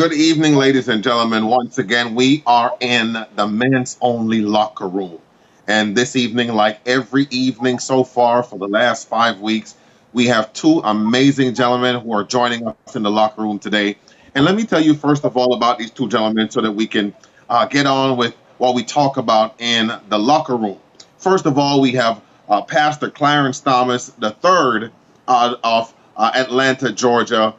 Good evening, ladies and gentlemen. Once again, we are in the men's only locker room. And this evening, like every evening so far for the last 5 weeks, we have two amazing gentlemen who are joining us in the locker room today. And let me tell you, first of all, about these two gentlemen so that we can get on with what we talk about in the locker room. First of all, we have Pastor Clarence Thomas III of Atlanta, Georgia.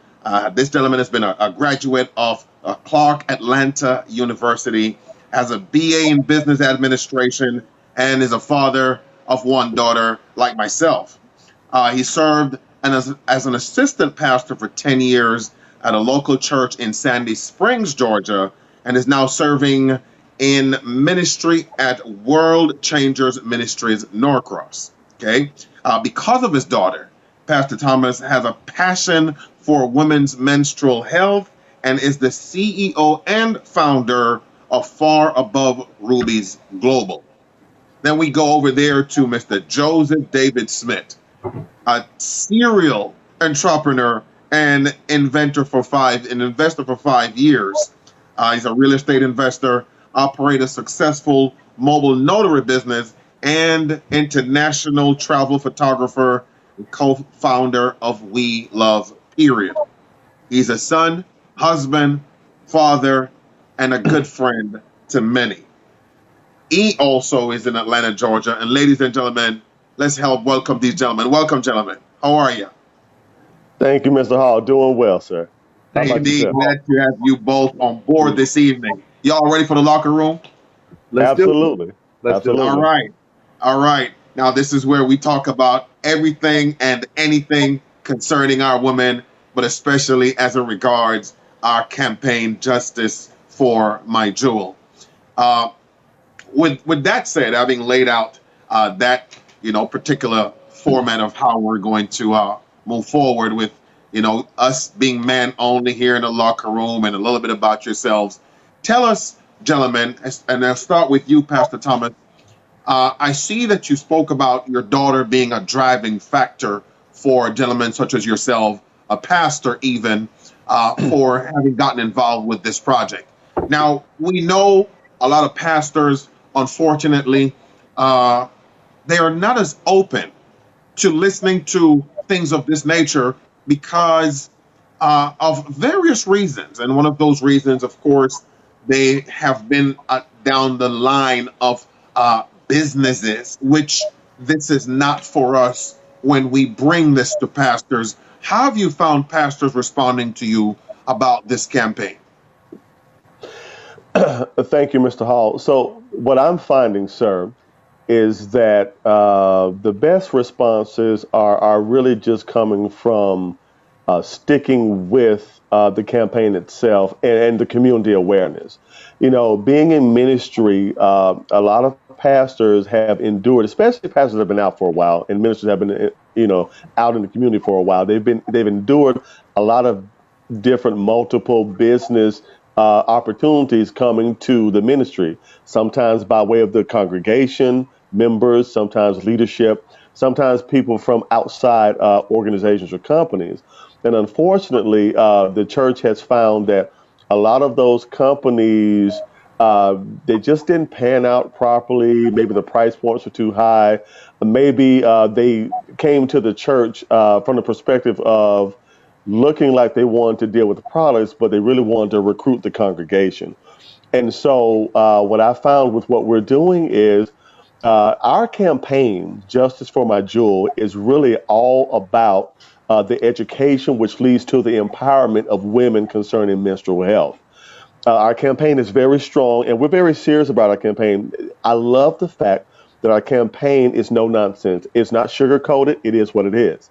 This gentleman has been a graduate of Clark Atlanta University, has a BA in business administration, and is a father of one daughter, like myself. He served as an assistant pastor for 10 years at a local church in Sandy Springs, Georgia, and is now serving in ministry at World Changers Ministries Norcross. Okay, because of his daughter, Pastor Thomas has a passion for women's menstrual health and is the CEO and founder of Far Above Rubies Global. Then we go over there to Mr. Joseph David Smith, a serial entrepreneur and an investor for 5 years. He's a real estate investor, operates a successful mobile notary business, and international travel photographer and co-founder of We Love Period. He's a son, husband, father, and a good friend to many. He also is in Atlanta, Georgia. And ladies and gentlemen, let's help welcome these gentlemen. Welcome, gentlemen. How are you? Thank you, Mr. Hall. Doing well, sir. How about Indeed, yourself? glad to have you both on board this evening. Y'all ready for the locker room? Let's do it. Absolutely. Let's do it. All Absolutely. right. All right. Now, this is where we talk about everything and anything concerning our women, but especially as it regards our campaign, Justice for My Jewel. Uh, with that said, having laid out that particular format of how we're going to move forward with us being men only here in the locker room and a little bit about yourselves, tell us, gentlemen, and I'll start with you, Pastor Thomas. I see that you spoke about your daughter being a driving factor for gentlemen such as yourself, a pastor even, for having gotten involved with this project. Now, we know a lot of pastors, unfortunately, they are not as open to listening to things of this nature because of various reasons. And one of those reasons, of course, they have been down the line of businesses, which this is not for us when we bring this to pastors. How have you found pastors responding to you about this campaign? Thank you, Mr. Hall. So, what I'm finding, sir, is that the best responses are really just coming from sticking with the campaign itself and the community awareness. Being in ministry, a lot of pastors have endured, especially pastors have been out for a while, and ministers have been, out in the community for a while. They've endured a lot of different multiple business opportunities coming to the ministry, sometimes by way of the congregation, members, sometimes leadership, sometimes people from outside organizations or companies. And unfortunately, the church has found that a lot of those companies, they just didn't pan out properly. Maybe the price points were too high. Maybe they came to the church from the perspective of looking like they wanted to deal with the products, but they really wanted to recruit the congregation. And so, what I found with what we're doing is our campaign, Justice for My Jewel, is really all about the education which leads to the empowerment of women concerning menstrual health. Our campaign is very strong, and we're very serious about our campaign. I love the fact that our campaign is no nonsense. It's not sugar coated. It is what it is.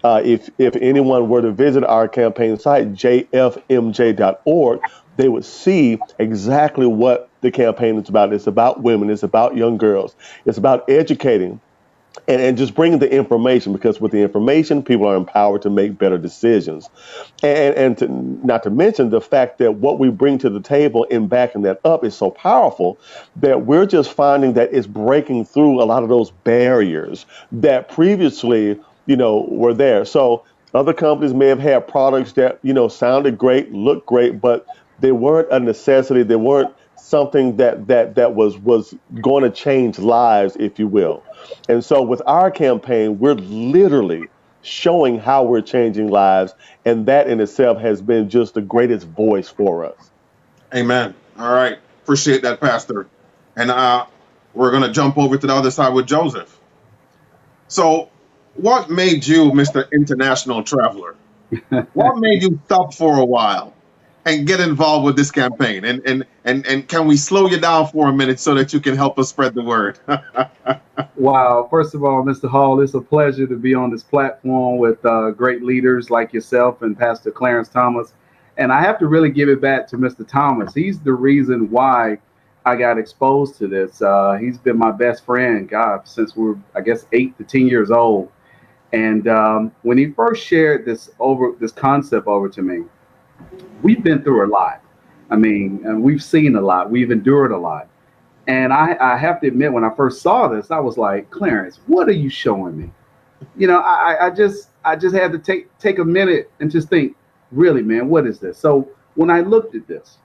If anyone were to visit our campaign site, jfmj.org, they would see exactly what the campaign is about. It's about women. It's about young girls. It's about educating and just bringing the information, because with the information, people are empowered to make better decisions. Not to mention the fact that what we bring to the table in backing that up is so powerful that we're just finding that it's breaking through a lot of those barriers that previously, were there. So other companies may have had products that, sounded great, looked great, but They weren't a necessity. They weren't something that was going to change lives, if you will. And so with our campaign, we're literally showing how we're changing lives, and that in itself has been just the greatest voice for us. Amen. All right. Appreciate that, Pastor. And we're going to jump over to the other side with Joseph. So, what made you, Mr. International Traveler? What made you stop for a while and get involved with this campaign? And can we slow you down for a minute so that you can help us spread the word? Wow. First of all, Mr. Hall, it's a pleasure to be on this platform with great leaders like yourself and Pastor Clarence Thomas. And I have to really give it back to Mr. Thomas. He's the reason why I got exposed to this. He's been my best friend, God, since we were, I guess, 8 to 10 years old. And when he first shared this concept over to me, we've been through a lot. I mean, and we've seen a lot. We've endured a lot. And I have to admit, when I first saw this, I was like, Clarence, what are you showing me? I just had to take a minute and just think, really, man, what is this? So when I looked at this,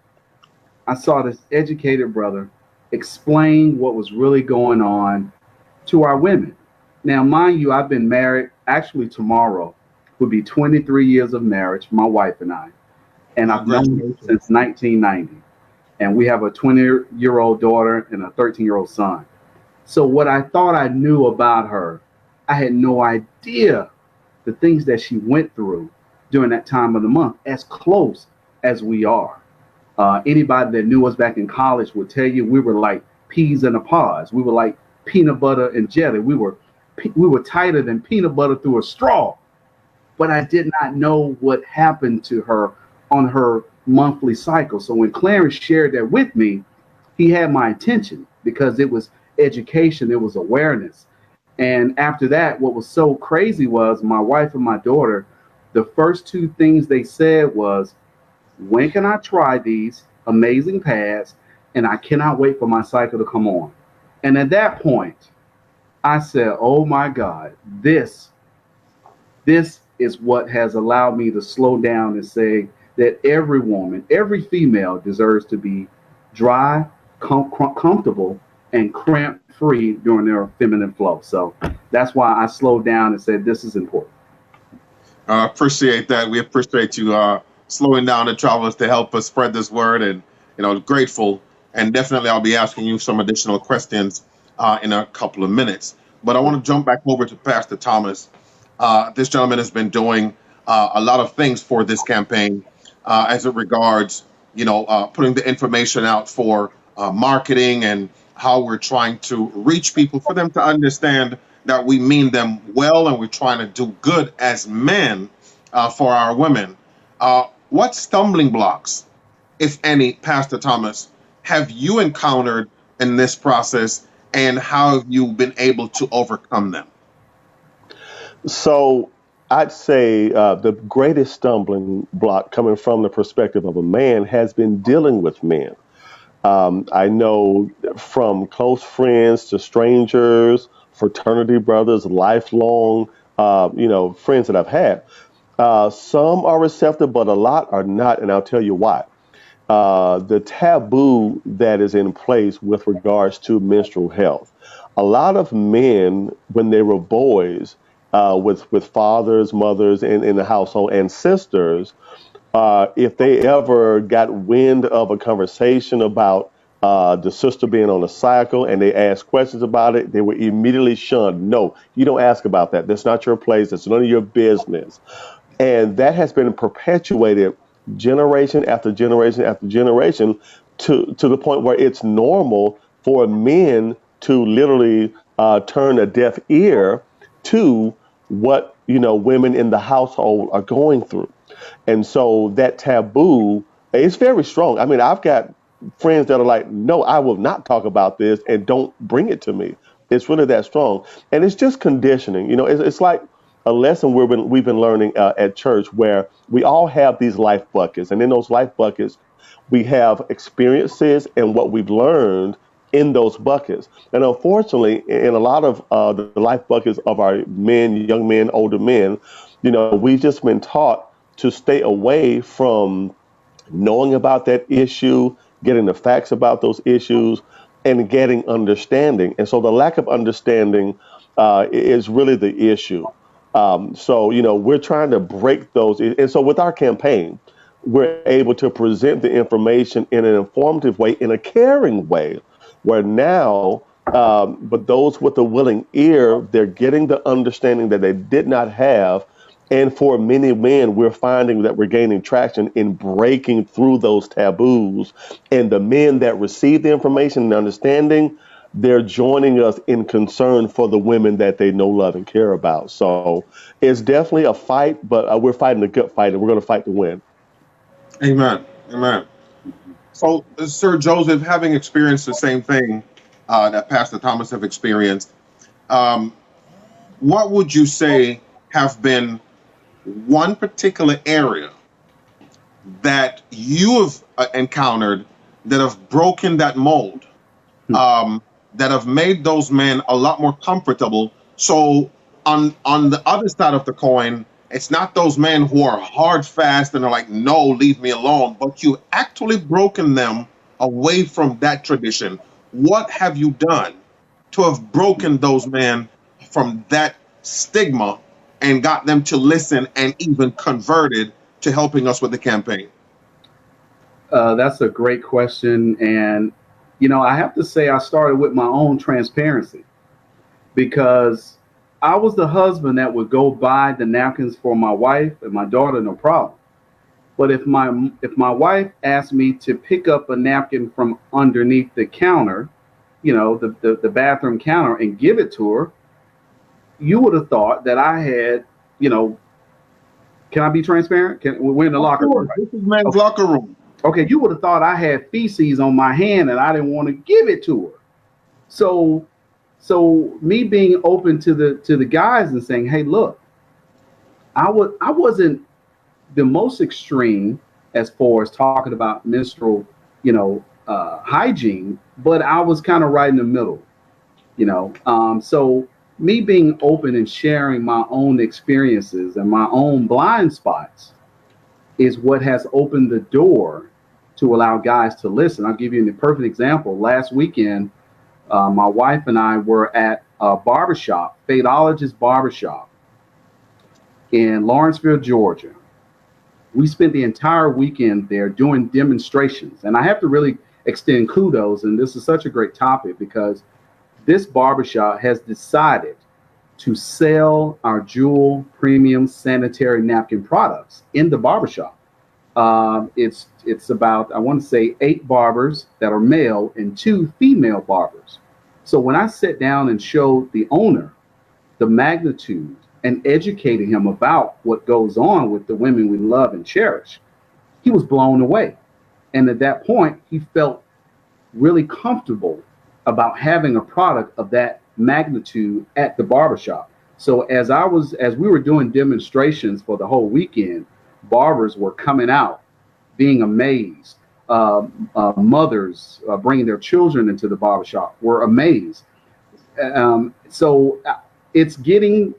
I saw this educated brother explain what was really going on to our women. Now, mind you, I've been married. Actually, tomorrow would be 23 years of marriage, my wife and I. And I've known her since 1990. And we have a 20-year-old daughter and a 13-year-old son. So what I thought I knew about her, I had no idea the things that she went through during that time of the month, as close as we are. Anybody that knew us back in college would tell you we were like peas in a pod. We were like peanut butter and jelly. We were tighter than peanut butter through a straw. But I did not know what happened to her on her monthly cycle. So when Clarence shared that with me, he had my attention because it was education, it was awareness. And after that, what was so crazy was my wife and my daughter, the first two things they said was, when can I try these amazing pads? And I cannot wait for my cycle to come on. And at that point, I said, oh my God, this is what has allowed me to slow down and say that every woman, every female deserves to be dry, comfortable, and cramp free during their feminine flow. So that's why I slowed down and said, this is important. Appreciate that. We appreciate you slowing down the travelers to help us spread this word, and grateful. And definitely, I'll be asking you some additional questions in a couple of minutes. But I want to jump back over to Pastor Thomas. This gentleman has been doing a lot of things for this campaign as it regards, putting the information out for marketing and how we're trying to reach people for them to understand that we mean them well and we're trying to do good as men for our women. What stumbling blocks, if any, Pastor Thomas, have you encountered in this process, and how have you been able to overcome them? So I'd say the greatest stumbling block coming from the perspective of a man has been dealing with men. I know from close friends to strangers, fraternity brothers, lifelong, friends that I've had. Some are receptive, but a lot are not, and I'll tell you why. The taboo that is in place with regards to menstrual health. A lot of men, when they were boys, with fathers, mothers in the household, and sisters, if they ever got wind of a conversation about the sister being on a cycle and they asked questions about it, they were immediately shunned. No, you don't ask about that. That's not your place. That's none of your business. And that has been perpetuated generation after generation after generation to the point where it's normal for men to literally turn a deaf ear to what women in the household are going through. And so that taboo is very strong. I mean, I've got friends that are like, no, I will not talk about this and don't bring it to me. It's really that strong. And it's just conditioning. It's like a lesson we've been learning at church, where we all have these life buckets. And in those life buckets, we have experiences and what we've learned in those buckets. And unfortunately, in a lot of the life buckets of our men, young men, older men, we've just been taught to stay away from knowing about that issue, getting the facts about those issues, and getting understanding. And so the lack of understanding is really the issue. So, we're trying to break those. And so with our campaign, we're able to present the information in an informative way, in a caring way, where now, but those with a willing ear, they're getting the understanding that they did not have. And for many men, we're finding that we're gaining traction in breaking through those taboos. And the men that receive the information and understanding, they're joining us in concern for the women that they know, love, and care about. So it's definitely a fight, but we're fighting a good fight, and we're going to fight to win. Amen. Amen. So, Sir Joseph, having experienced the same thing that Pastor Thomas have experienced, um, what would you say have been one particular area that you have encountered that have broken that mold, that have made those men a lot more comfortable? So on the other side of the coin, it's not those men who are hard fast and are like, no, leave me alone, but you actually broken them away from that tradition. What have you done to have broken those men from that stigma and got them to listen and even converted to helping us with the campaign? That's a great question. And, I have to say I started with my own transparency because I was the husband that would go buy the napkins for my wife and my daughter, no problem. But if my wife asked me to pick up a napkin from underneath the counter, the bathroom counter, and give it to her, you would have thought that I had, can I be transparent? We're in the Of locker room, course, right? this is men's Okay. locker room. Okay, you would have thought I had feces on my hand and I didn't want to give it to her. So me being open to the guys and saying, hey, look, I wasn't the most extreme as far as talking about menstrual, hygiene, but I was kind of right in the middle, So me being open and sharing my own experiences and my own blind spots is what has opened the door to allow guys to listen. I'll give you a perfect example. Last weekend, my wife and I were at a barbershop, Fadeologist Barbershop in Lawrenceville, Georgia. We spent the entire weekend there doing demonstrations. And I have to really extend kudos, and this is such a great topic because this barbershop has decided to sell our Jewel premium sanitary napkin products in the barbershop. It's about, I want to say, 8 barbers that are male and 2 female barbers. So when I sat down and showed the owner the magnitude and educated him about what goes on with the women we love and cherish, he was blown away. And at that point, he felt really comfortable about having a product of that magnitude at the barbershop. So as we were doing demonstrations for the whole weekend, barbers were coming out, being amazed. Mothers bringing their children into the barbershop were amazed. So it's getting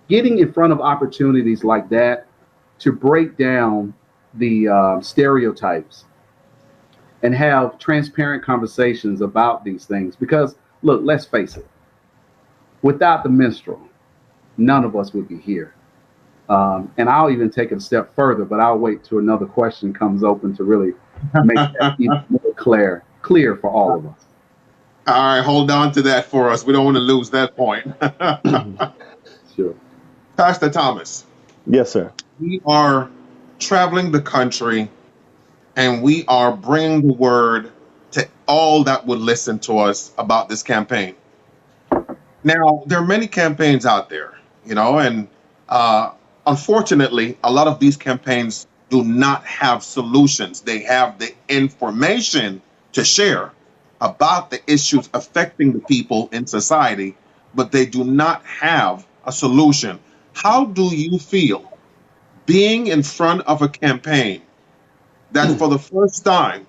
in front of opportunities like that to break down the stereotypes and have transparent conversations about these things. Because look, let's face it, without the minstrel, none of us would be here. And I'll even take it a step further, but I'll wait till another question comes open to really make that even more clear for all of us. All right, hold on to that for us. We don't want to lose that point. Sure. Pastor Thomas, Yes, sir. we are traveling the country and we are bringing the word to all that would listen to us about this campaign. Now, there are many campaigns out there, and unfortunately, a lot of these campaigns do not have solutions. They have the information to share about the issues affecting the people in society, but they do not have a solution. How do you feel being in front of a campaign that for the first time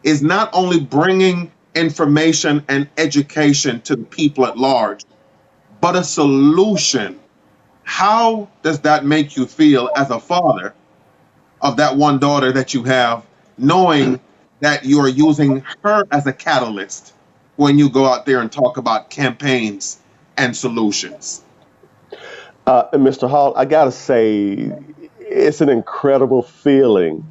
is not only bringing information and education to the people at large, but a solution? How does that make you feel as a father of that one daughter that you have, knowing that you are using her as a catalyst when you go out there and talk about campaigns and solutions? And Mr. Hall, I gotta say, it's an incredible feeling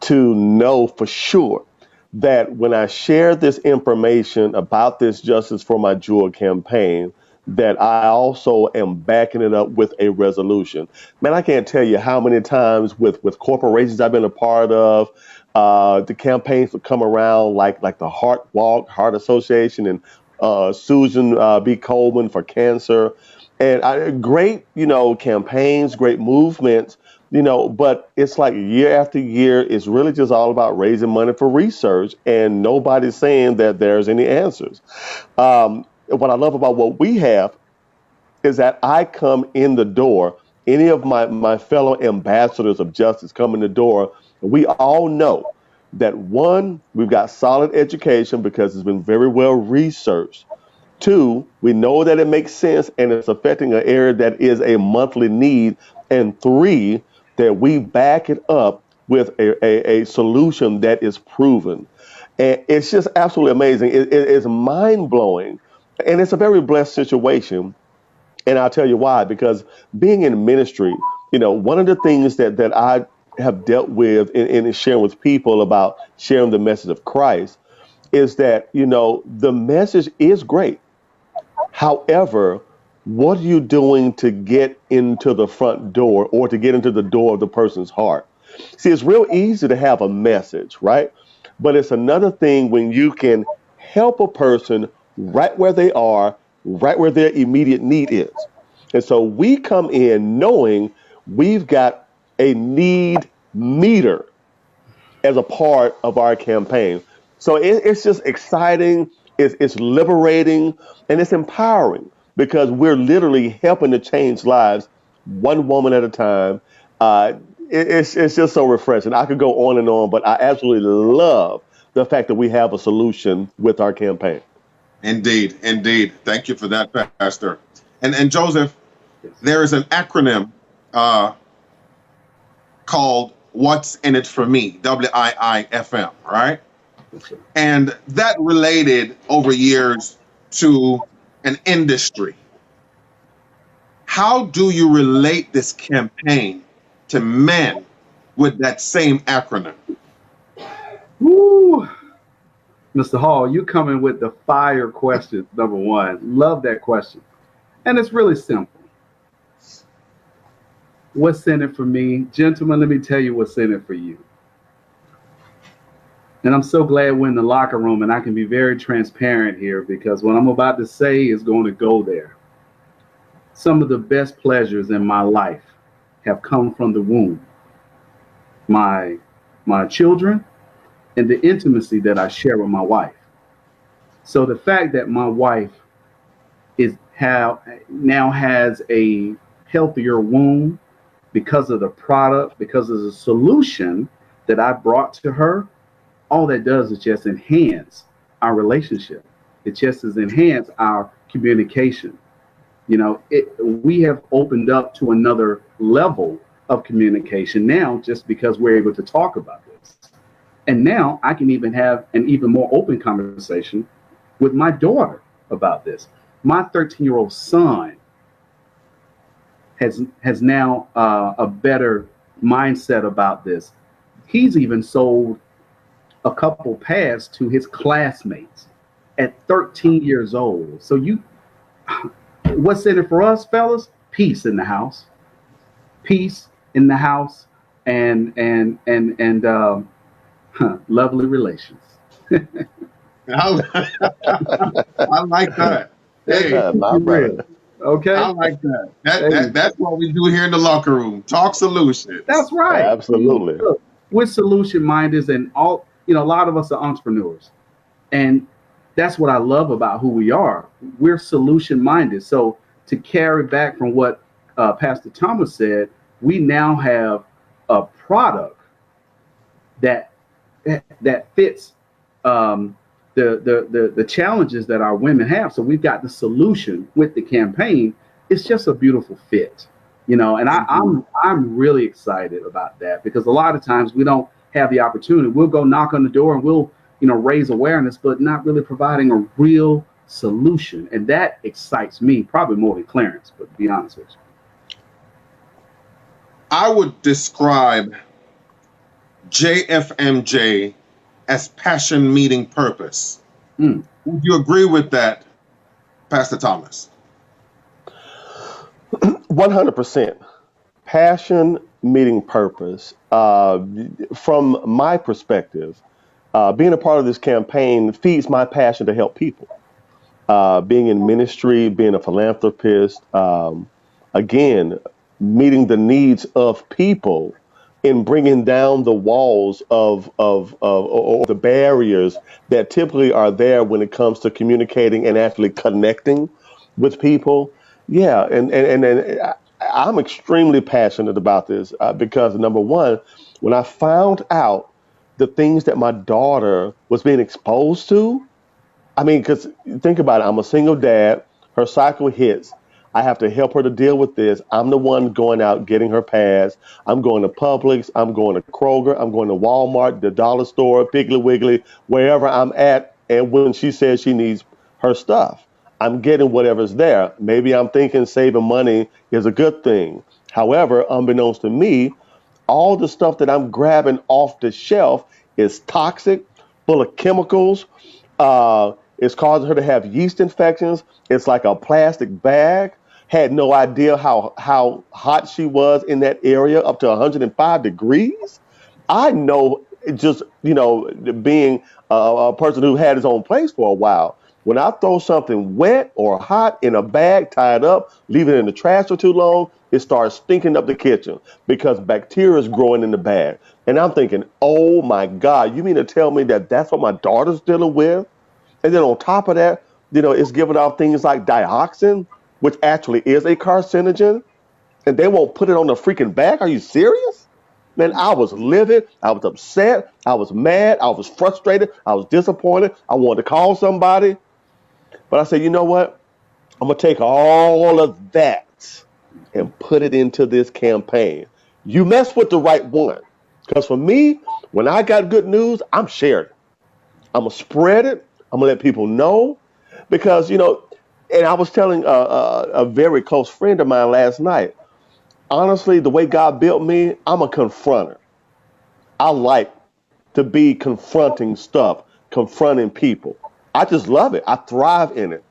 to know for sure that when I share this information about this Justice for My Jewel campaign, that I also am backing it up with a resolution. Man, I can't tell you how many times with corporations I've been a part of, the campaigns would come around like the Heart Walk, Heart Association, and Susan B. Coleman for cancer, and great, campaigns, great movements, but it's like year after year, it's really just all about raising money for research, and nobody's saying that there's any answers. What I love about what we have is that I come in the door, any of my fellow ambassadors of justice come in the door, and we all know that one, we've got solid education because it's been very well researched. Two, we know that it makes sense and it's affecting an area that is a monthly need. And three, that we back it up with a solution that is proven. And it's just absolutely amazing. It is mind blowing. And it's a very blessed situation. And I'll tell you why, because being in ministry, one of the things that I have dealt with in sharing with people about sharing the message of Christ is that, the message is great. However, what are you doing to get into the front door or to get into the door of the person's heart? See, it's real easy to have a message, right? But it's another thing when you can help a person right where they are, right where their immediate need is. And so we come in knowing we've got a need meter as a part of our campaign. So it's just exciting, it's liberating, and it's empowering because we're literally helping to change lives one woman at a time. It's just so refreshing. I could go on and on, but I absolutely love the fact that we have a solution with our campaign. Indeed, indeed. Thank you for that, Pastor. And Joseph, there is an acronym called What's in It for Me, WIIFM, right? And that related over years to an industry. How do you relate this campaign to men with that same acronym? Woo! Mr. Hall, you coming with the fire question, number one. Love that question. And it's really simple. What's in it for me? Gentlemen, let me tell you what's in it for you. And I'm so glad we're in the locker room and I can be very transparent here because what I'm about to say is going to go there. Some of the best pleasures in my life have come from the womb. My children and the intimacy that I share with my wife. So the fact that my wife now has a healthier womb because of the product, because of the solution that I brought to her, all that does is just enhance our relationship. It just is enhance our communication. We have opened up to another level of communication now just because we're able to talk about this. And now I can even have an even more open conversation with my daughter about this. My 13-year-old son has now a better mindset about this. He's even sold a couple pads to his classmates at 13 years old. So what's in it for us, fellas? Peace in the house. Peace in the house and lovely relations. I like that. Hey, My brother. Okay. I like that. That's what we do here in the locker room. Talk solutions. That's right. Absolutely. Look, we're solution minded and all, a lot of us are entrepreneurs. And that's what I love about who we are. We're solution minded. So to carry back from what Pastor Thomas said, we now have a product that fits the challenges that our women have. So we've got the solution with the campaign. It's just a beautiful fit. And Indeed. I'm really excited about that because a lot of times we don't have the opportunity. We'll go knock on the door and we'll raise awareness, but not really providing a real solution, and that excites me probably more than Clarence. But to be honest with I would describe JFMJ as passion meeting purpose. you, Would you agree with that, Pastor Thomas? 100%. Passion meeting purpose. From my perspective, being a part of this campaign feeds my passion to help people. Being in ministry, being a philanthropist, again, meeting the needs of people in bringing down the walls or the barriers that typically are there when it comes to communicating and actually connecting with people. Yeah, I'm extremely passionate about this because number one, when I found out the things that my daughter was being exposed to, I mean, because think about it, I'm a single dad. Her cycle hits. I have to help her to deal with this. I'm the one going out getting her pads. I'm going to Publix. I'm going to Kroger. I'm going to Walmart, the dollar store, Piggly Wiggly, wherever I'm at. And when she says she needs her stuff, I'm getting whatever's there. Maybe I'm thinking saving money is a good thing. However, unbeknownst to me, all the stuff that I'm grabbing off the shelf is toxic, full of chemicals. It's causing her to have yeast infections. It's like a plastic bag. Had no idea how hot she was in that area, up to 105 degrees. I know, just being a person who had his own place for a while. When I throw something wet or hot in a bag, tied up, leave it in the trash for too long, it starts stinking up the kitchen because bacteria is growing in the bag. And I'm thinking, oh my God, you mean to tell me that that's what my daughter's dealing with? And then on top of that, it's giving off things like dioxin, which actually is a carcinogen, and they won't put it on the freaking bag. Are you serious? Man, I was livid. I was upset. I was mad. I was frustrated. I was disappointed. I wanted to call somebody. But I said, you know what? I'm going to take all of that and put it into this campaign. You mess with the right one. Because for me, when I got good news, I'm sharing it. I'm going to spread it. I'm going to let people know. Because, and I was telling a very close friend of mine last night, honestly, the way God built me, I'm a confronter. I like to be confronting stuff, confronting people. I just love it. I thrive in it.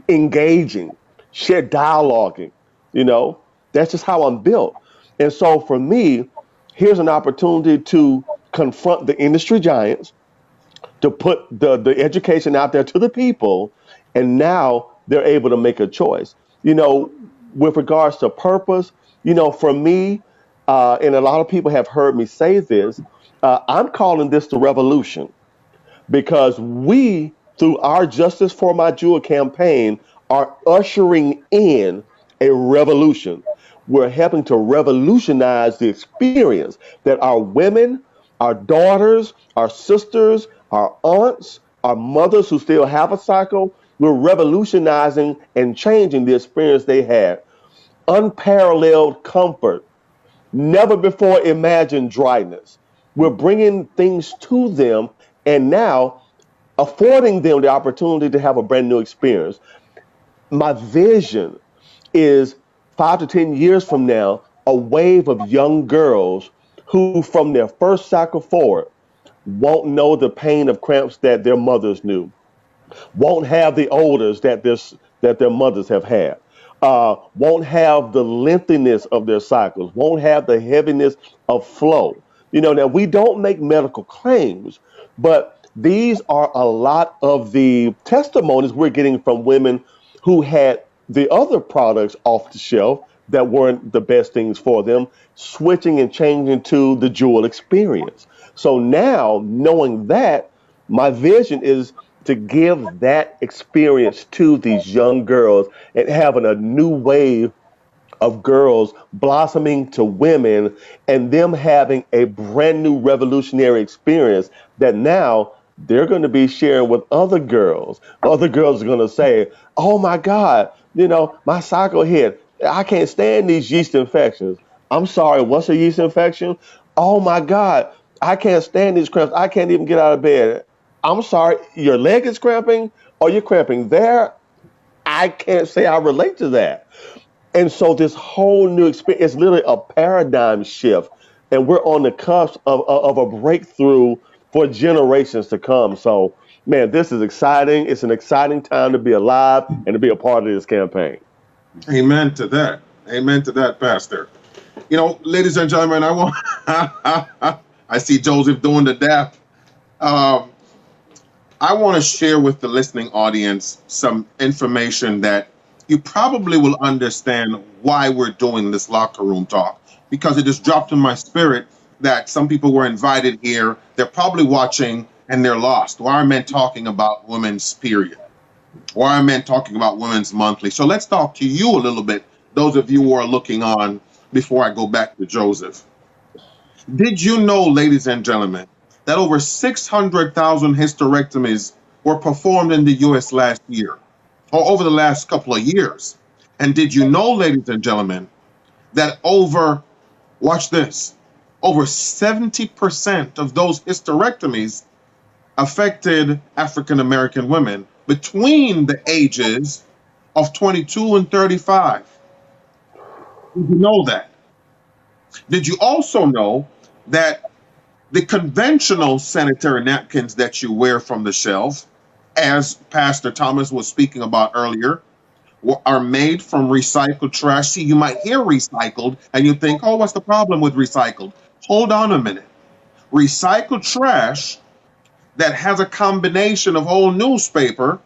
Engaging, share dialoguing, you know, that's just how I'm built. And so for me, here's an opportunity to confront the industry giants, to put the education out there to the people, and now they're able to make a choice. You know, with regards to purpose, for me, and a lot of people have heard me say this, I'm calling this the revolution because we, through our Justice for My Jewel campaign, are ushering in a revolution. We're helping to revolutionize the experience that our women, our daughters, our sisters, our aunts, our mothers who still have a cycle, we're revolutionizing and changing the experience they had. Unparalleled comfort, never before imagined dryness. We're bringing things to them and now affording them the opportunity to have a brand new experience. My vision is 5 to 10 years from now, a wave of young girls who, from their first cycle forward, won't know the pain of cramps that their mothers knew, won't have the odors that their mothers have had, won't have the lengthiness of their cycles, won't have the heaviness of flow. Now we don't make medical claims, but these are a lot of the testimonies we're getting from women who had the other products off the shelf that weren't the best things for them, switching and changing to the Jewel experience. So now, knowing that, my vision is to give that experience to these young girls and having a new wave of girls blossoming to women and them having a brand new revolutionary experience that now they're going to be sharing with other girls. Other girls are going to say, oh my God, my cycle hit. I can't stand these yeast infections. I'm sorry, what's a yeast infection? Oh my God, I can't stand these cramps. I can't even get out of bed. I'm sorry, your leg is cramping or you're cramping there. I can't say I relate to that. And so this whole new experience is literally a paradigm shift. And we're on the cusp of a breakthrough for generations to come. So, man, this is exciting. It's an exciting time to be alive and to be a part of this campaign. Amen to that. Amen to that, Pastor. You know, ladies and gentlemen, I want. I see Joseph doing the dap. Um, I want to share with the listening audience some information that you probably will understand why we're doing this locker room talk, because it just dropped in my spirit that some people were invited here. They're probably watching and they're lost. Why are men talking about women's period? Why are men talking about women's monthly? So let's talk to you a little bit, those of you who are looking on, before I go back to Joseph. Did you know, ladies and gentlemen, that over 600,000 hysterectomies were performed in the US last year, or over the last couple of years? And did you know, ladies and gentlemen, that watch this, over 70% of those hysterectomies affected African American women between the ages of 22 and 35? Did you know that? Did you also know that the conventional sanitary napkins that you wear from the shelf, as Pastor Thomas was speaking about earlier, are made from recycled trash? See, you might hear recycled and you think, oh, what's the problem with recycled? Hold on a minute. Recycled trash that has a combination of old newspaper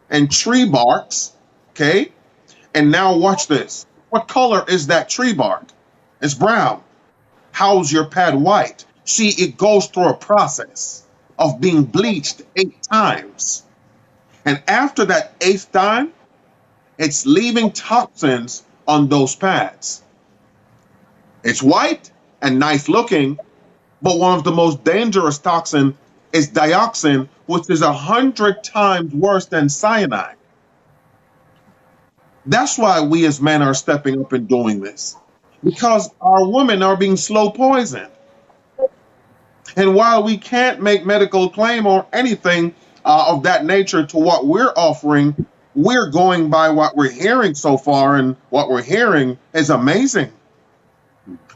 and tree barks, okay? And now watch this. What color is that tree bark? It's brown. How's your pad white? See, it goes through a process of being bleached 8 times. And after that 8th time, it's leaving toxins on those pads. It's white and nice looking, but one of the most dangerous toxins is dioxin, which is 100 times worse than cyanide. That's why we as men are stepping up and doing this, because our women are being slow poisoned. And while we can't make medical claim or anything of that nature to what we're offering, we're going by what we're hearing so far, and what we're hearing is amazing.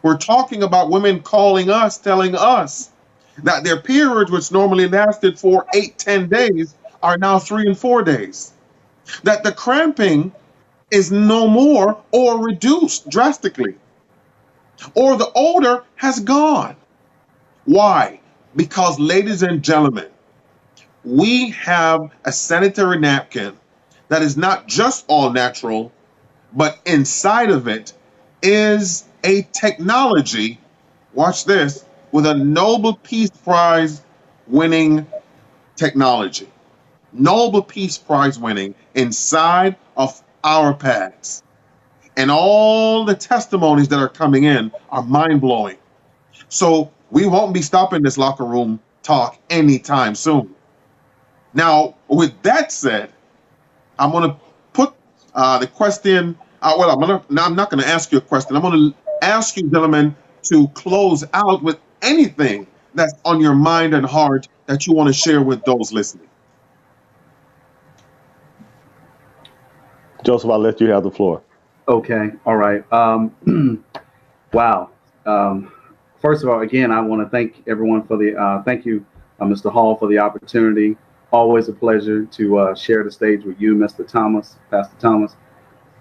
We're talking about women calling us, telling us that their periods, which normally lasted for 8, 10 days, are now 3 and 4 days. That the cramping is no more or reduced drastically, or the odor has gone. Why? Because, ladies and gentlemen, we have a sanitary napkin that is not just all natural, but inside of it is a technology, watch this, with a Nobel Peace Prize winning technology. Nobel Peace Prize winning inside of our pads. And all the testimonies that are coming in are mind blowing. So we won't be stopping this locker room talk anytime soon. Now, with that said, I'm going to put the question. I'm not going to ask you a question. I'm going to ask you, gentlemen, to close out with anything that's on your mind and heart that you want to share with those listening. Joseph, I'll let you have the floor. Okay. All right. Wow. First of all, again, I want to thank everyone for thank you, Mr. Hall, for the opportunity. Always a pleasure to share the stage with you, Mr. Thomas, Pastor Thomas.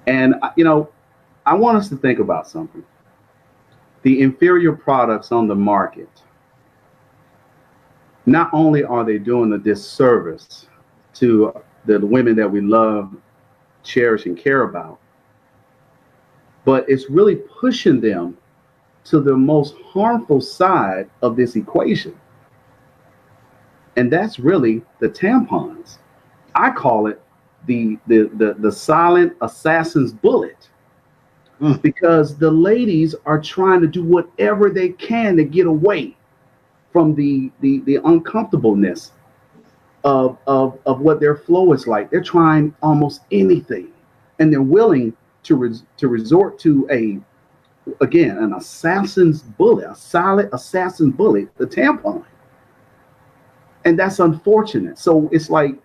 And, I want us to think about something. The inferior products on the market, not only are they doing a disservice to the women that we love, cherish, and care about, but it's really pushing them to the most harmful side of this equation. And that's really the tampons. I call it the silent assassin's bullet, because the ladies are trying to do whatever they can to get away from the uncomfortableness of what their flow is like. They're trying almost anything, and they're willing to resort to an assassin's bullet, a silent assassin bullet, the tampon. And that's unfortunate. So it's like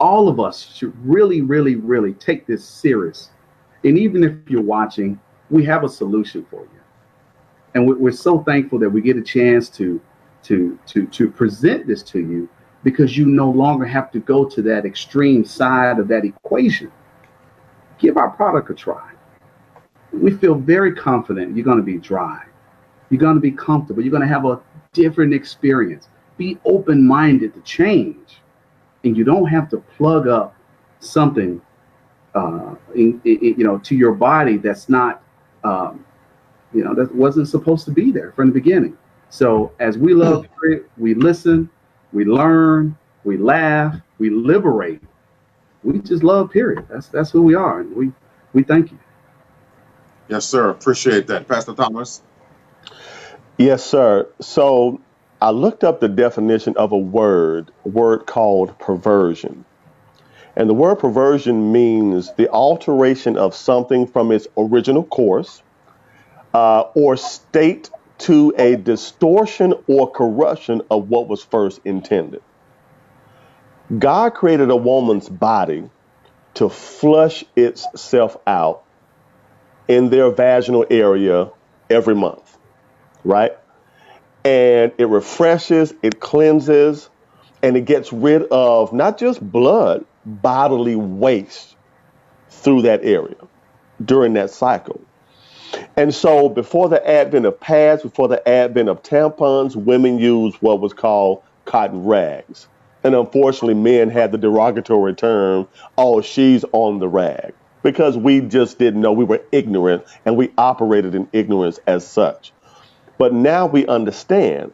all of us should really, really, really take this serious. And even if you're watching, we have a solution for you. And we're so thankful that we get a chance to present this to you, because you no longer have to go to that extreme side of that equation. Give our product a try. We feel very confident you're going to be dry. You're going to be comfortable. You're going to have a different experience. Be open-minded to change. And you don't have to plug up something to your body that's not, that wasn't supposed to be there from the beginning. So as we love Period, we listen, we learn, we laugh, we liberate. We just love Period. That's who we are. And we thank you. Yes, sir. Appreciate that. Pastor Thomas. Yes, sir. So I looked up the definition of a word called perversion. And the word perversion means the alteration of something from its original course or state to a distortion or corruption of what was first intended. God created a woman's body to flush itself out in their vaginal area every month, right? And it refreshes, it cleanses, and it gets rid of not just blood, bodily waste through that area during that cycle. And so before the advent of pads, before the advent of tampons, women used what was called cotton rags. And unfortunately, men had the derogatory term, oh, she's on the rag, because we just didn't know. We were ignorant, and we operated in ignorance as such. But now we understand.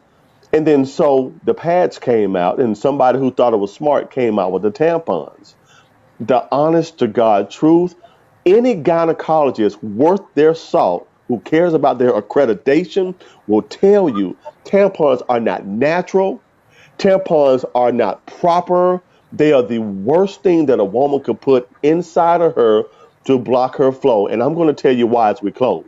And then so the pads came out, and somebody who thought it was smart came out with the tampons. The honest to God truth, any gynecologist worth their salt who cares about their accreditation will tell you tampons are not natural. Tampons are not proper. They are the worst thing that a woman could put inside of her to block her flow. And I'm going to tell you why as we close.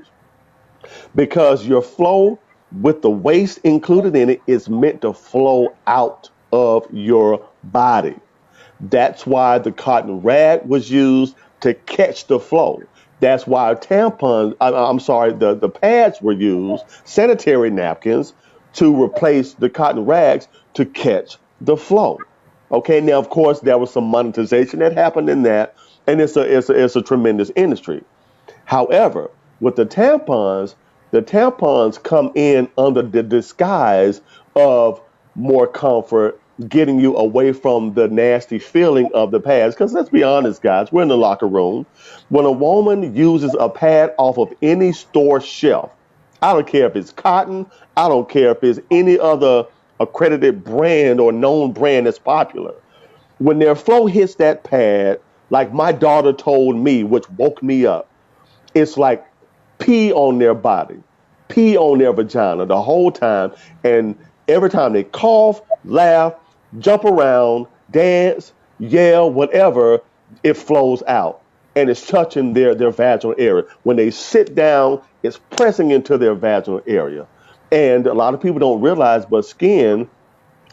Because your flow with the waste included in it is meant to flow out of your body. That's why the cotton rag was used to catch the flow. That's why the pads were used, sanitary napkins, to replace the cotton rags to catch the flow. Okay, now of course there was some monetization that happened in that, and it's a tremendous industry. However, with the tampons come in under the disguise of more comfort, getting you away from the nasty feeling of the pads. Because let's be honest, guys, we're in the locker room. When a woman uses a pad off of any store shelf, I don't care if it's cotton, I don't care if it's any other accredited brand or known brand that's popular. When their flow hits that pad, like my daughter told me, which woke me up, it's like pee on their body, pee on their vagina the whole time. And every time they cough, laugh, jump around, dance, yell, whatever, it flows out and it's touching their vaginal area. When they sit down, it's pressing into their vaginal area. And a lot of people don't realize, but skin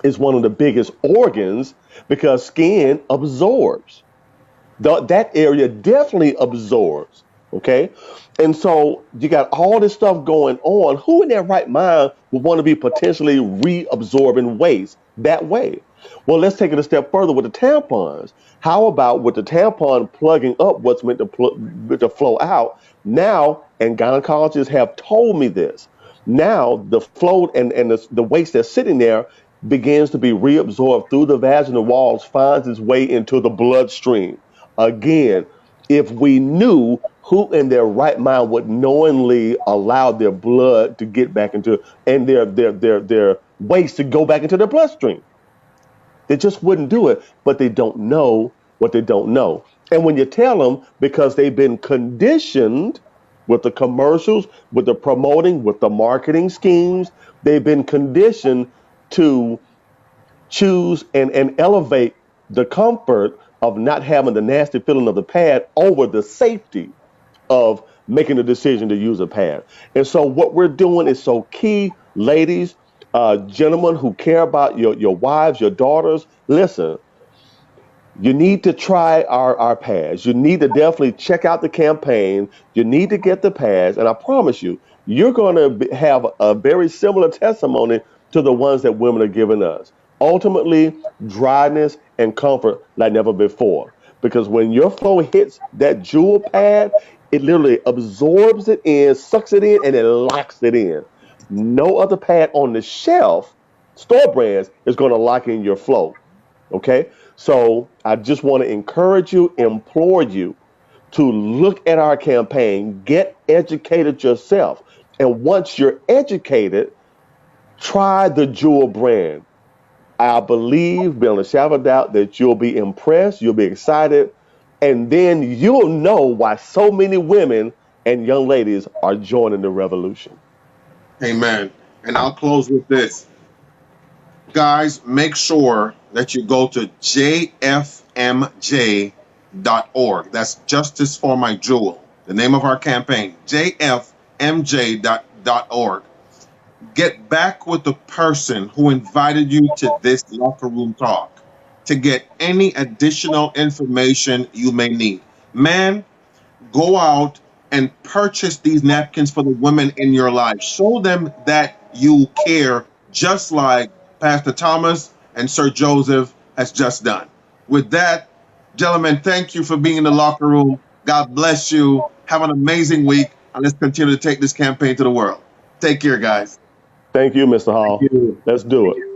is one of the biggest organs because skin absorbs. That area definitely absorbs. Okay. And so you got all this stuff going on. Who in their right mind would want to be potentially reabsorbing waste that way? Well, let's take it a step further with the tampons. How about with the tampon plugging up what's meant to flow out? Now, and gynecologists have told me this, now the flow and the waste that's sitting there begins to be reabsorbed through the vaginal walls, finds its way into the bloodstream. Again, if we knew, who in their right mind would knowingly allow their blood to get back into, and their waste to go back into their bloodstream? They just wouldn't do it, but they don't know what they don't know. And when you tell them, because they've been conditioned with the commercials, with the promoting, with the marketing schemes, they've been conditioned to choose and elevate the comfort of not having the nasty feeling of the pad over the safety of making the decision to use a pad. And so what we're doing is so key, ladies, gentlemen who care about your wives, your daughters. Listen, you need to try our pads. You need to definitely check out the campaign. You need to get the pads. And I promise you, you're going to have a very similar testimony to the ones that women are giving us. Ultimately, dryness and comfort like never before. Because when your flow hits that jewel pad, it literally absorbs it in, sucks it in, and it locks it in. No other pad on the shelf, store brands, is going to lock in your flow. Okay. So I just want to encourage you, implore you to look at our campaign, get educated yourself. And once you're educated, try the Jewel brand. I believe, beyond a shadow of a doubt, that you'll be impressed, you'll be excited, and then you'll know why so many women and young ladies are joining the revolution. Amen. And I'll close with this. Guys, make sure that you go to jfmj.org. That's Justice for My Jewel, the name of our campaign, jfmj.org. Get back with the person who invited you to this locker room talk to get any additional information you may need. Man, go out and purchase these napkins for the women in your life. Show them that you care, just like Pastor Thomas and Sir Joseph has just done. With that, gentlemen, thank you for being in the locker room. God bless you. Have an amazing week, and let's continue to take this campaign to the world. Take care, guys. Thank you, Mr. Thank Hall. you. Let's do it.